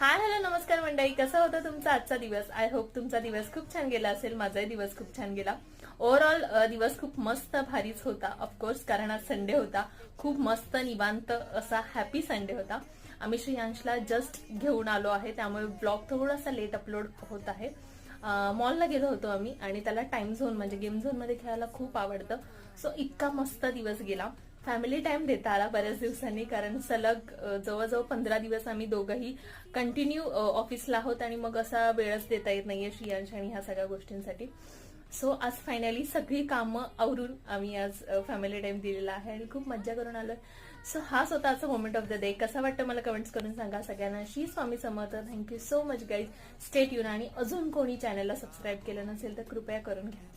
Hi hello नमस्कार मंडळी, कसा होता तुमचा आजचा दिवस? आय होप तुमचा दिवस खूप छान गेला असेल. माझाही दिवस खूप छान गेला. ओव्हरऑल दिवस खूप मस्त भारीच होता. ऑफकोर्स कारण आज संडे होता. खूप मस्त निवांत असा हॅपी संडे होता. आम्ही श्रेयांशला जस्ट घेऊन आलो आहे, त्यामुळे ब्लॉग थोडासा लेट अपलोड होत आहे. मॉलला गेलो होतो आम्ही आणि त्याला टाइम झोन म्हणजे गेम झोन मध्ये खेळायला खूप आवडतं. सो इतका मस्त दिवस गेला. फॅमिली टाइम देता आला बऱ्याच दिवसांनी, कारण सलग जवळजवळ 15 दिवस आम्ही दोघंही कंटिन्यू ऑफिसला आहोत आणि मग असा वेळच देता येत नाहीये श्रेयांश आणि ह्या सगळ्या गोष्टींसाठी. सो आज फायनली सगळी कामं आवरून आम्ही आज फॅमिली टाइम दिलेला आहे आणि खूप मज्जा करून आलोय. सो हा स्वतःचा मोमेंट ऑफ द डे कसा वाटतं मला कमेंट्स करून सांगा. सगळ्यांना Shri Swami Samarth. Thank you so much guys. Stay tuned. आणि अजून कोणी चॅनलला सबस्क्राईब केलं नसेल तर कृपया करून घ्या.